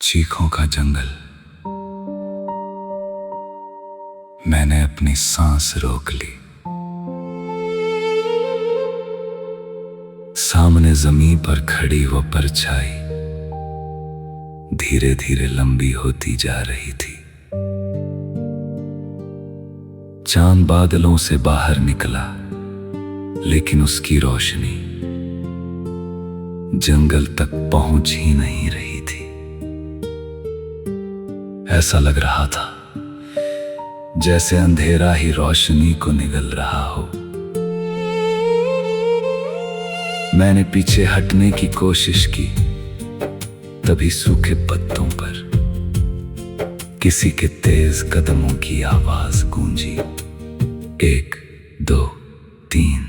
चीखों का जंगल। मैंने अपनी सांस रोक ली। सामने जमीन पर खड़ी वो परछाई धीरे धीरे लंबी होती जा रही थी। चांद बादलों से बाहर निकला, लेकिन उसकी रोशनी जंगल तक पहुंच ही नहीं रही थी। ऐसा लग रहा था जैसे अंधेरा ही रोशनी को निगल रहा हो। मैंने पीछे हटने की कोशिश की, तभी सूखे पत्तों पर किसी के तेज कदमों की आवाज गूंजी। 1 2 3।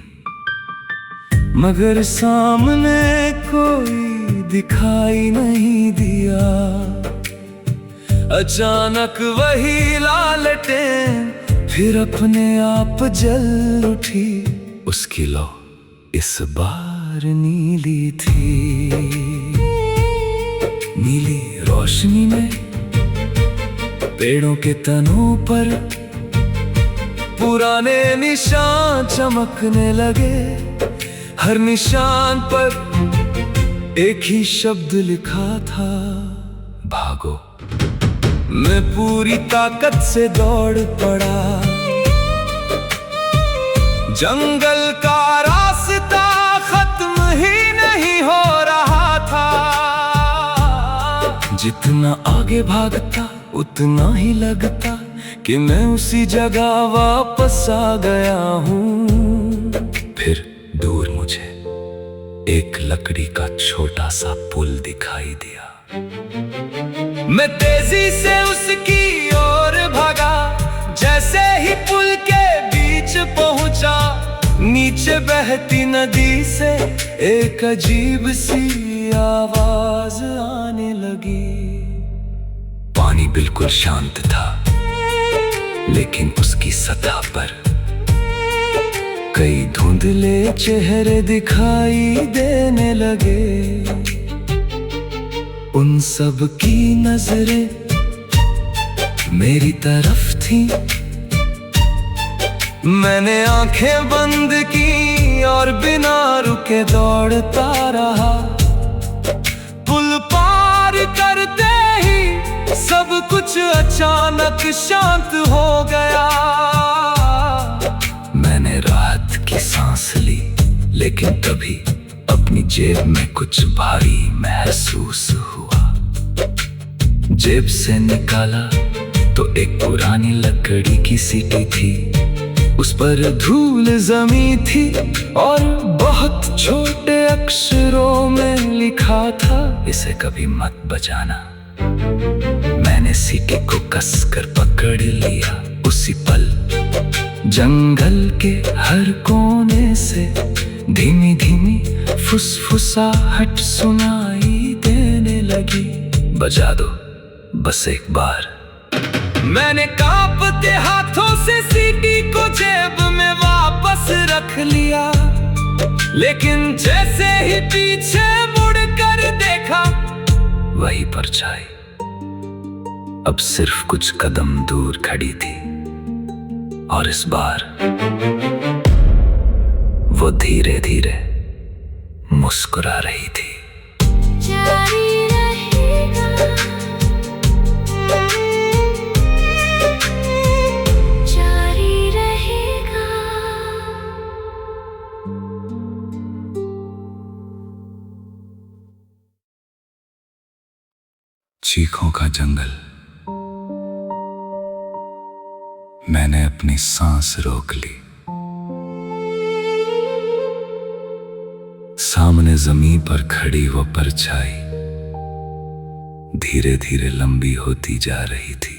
मगर सामने कोई दिखाई नहीं दिया। अचानक वही लालटेन फिर अपने आप जल उठी। उसकी लौ इस बार नीली थी। नीली रोशनी में पेड़ों के तनों पर पुराने निशान चमकने लगे। हर निशान पर एक ही शब्द लिखा था, भागो। मैं पूरी ताकत से दौड़ पड़ा। जंगल का रास्ता खत्म ही नहीं हो रहा था। जितना आगे भागता उतना ही लगता कि मैं उसी जगह वापस आ गया हूँ। फिर दूर मुझे एक लकड़ी का छोटा सा पुल दिखाई दिया। मैं तेजी से उसकी ओर भागा। जैसे ही पुल के बीच पहुंचा, नीचे बहती नदी से एक अजीब सी आवाज आने लगी। पानी बिल्कुल शांत था, लेकिन उसकी सतह पर कई धुंधले चेहरे दिखाई देने लगे। उन सब की नजरें मेरी तरफ थी। मैंने आंखें बंद की और बिना रुके दौड़ता रहा। पुल पार करते ही सब कुछ अचानक शांत हो गया। मैंने राहत की सांस ली, लेकिन तभी अपनी जेब में कुछ भारी महसूस हुआ। जेब से निकाला तो एक पुरानी लकड़ी की सीटी थी। उस पर धूल जमी थी और बहुत छोटे अक्षरों में लिखा था, इसे कभी मत बजाना। मैंने सीटी को कसकर पकड़ लिया। उसी पल जंगल के हर कोने से धीमी धीमी फुसफुसाहट सुनाई देने लगी। बजा दो बस एक बार। मैंने कांपते हाथों से सीटी को जेब में वापस रख लिया, लेकिन जैसे ही पीछे मुड़कर देखा, वही परछाई अब सिर्फ कुछ कदम दूर खड़ी थी। और इस बार वो धीरे धीरे मुस्कुरा रही थी। जारी रहेगा, जारी रहेगा। चीखों का जंगल। मैंने अपनी सांस रोक ली। सामने जमीन पर खड़ी वो परछाई धीरे धीरे लंबी होती जा रही थी।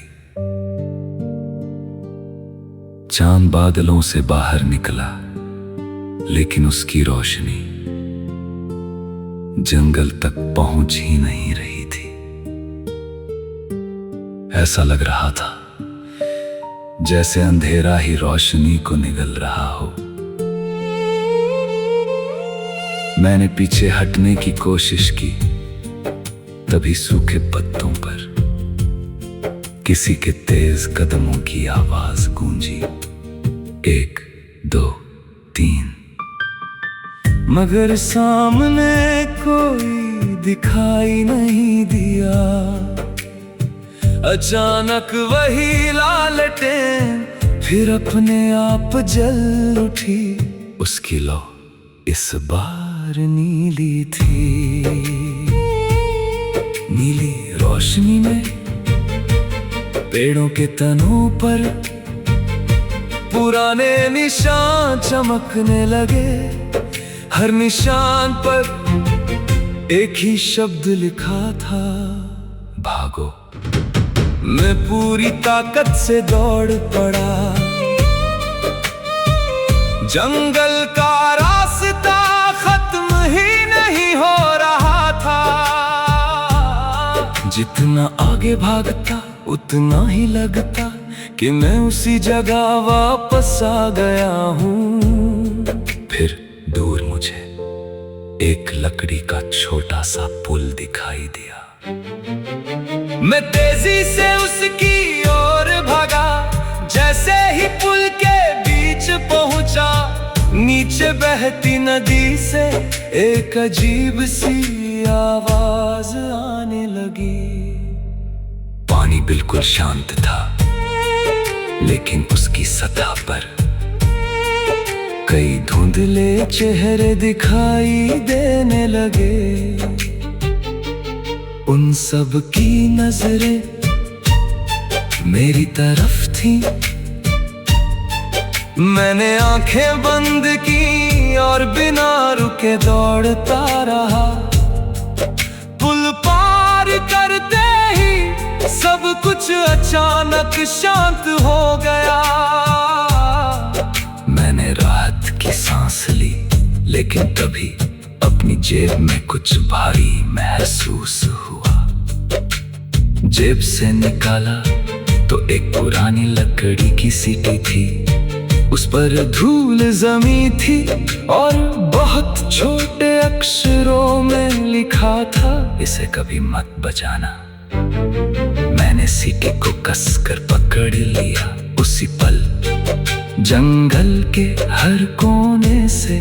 चांद बादलों से बाहर निकला, लेकिन उसकी रोशनी जंगल तक पहुंच ही नहीं रही थी। ऐसा लग रहा था जैसे अंधेरा ही रोशनी को निगल रहा हो। मैंने पीछे हटने की कोशिश की, तभी सूखे पत्तों पर किसी के तेज कदमों की आवाज गूंजी। 1 2 3। मगर सामने कोई दिखाई नहीं दिया। अचानक वही लालटेन फिर अपने आप जल उठी। उसकी लौ इस बार नीली थी। नीली रोशनी में पेड़ों के तनों पर पुराने निशान चमकने लगे। हर निशान पर एक ही शब्द लिखा था, भागो। मैं पूरी ताकत से दौड़ पड़ा। जंगल का रास्ता खत्म ही नहीं हो रहा था। जितना आगे भागता उतना ही लगता कि मैं उसी जगह वापस आ गया हूँ। फिर दूर मुझे एक लकड़ी का छोटा सा पुल दिखाई दिया। मैं तेजी से उसकी ओर भागा। जैसे ही पुल के बीच पहुंचा, नीचे बहती नदी से एक अजीब सी आवाज आने लगी। पानी बिल्कुल शांत था, लेकिन उसकी सतह पर कई धुंधले चेहरे दिखाई देने लगे। उन सब की नजरें मेरी तरफ थी। मैंने आंखें बंद की और बिना रुके दौड़ता रहा। पुल पार करते ही सब कुछ अचानक शांत हो गया। मैंने राहत की सांस ली, लेकिन तभी अपनी जेब में कुछ भारी महसूस हुआ। जेब से निकाला तो एक पुरानी लकड़ी की सीटी थी। उस पर धूल जमी थी और बहुत छोटे अक्षरों में लिखा था, इसे कभी मत बजाना। मैंने सीटी को कसकर पकड़ लिया। उसी पल जंगल के हर कोने से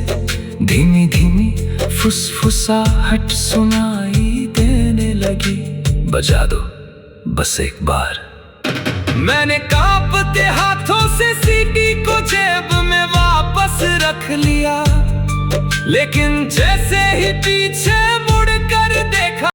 धीमी धीमी फुसफुसाहट सुनाई देने लगी। बजा दो बस एक बार। मैंने कांपते हाथों से सीटी को जेब में वापस रख लिया, लेकिन जैसे ही पीछे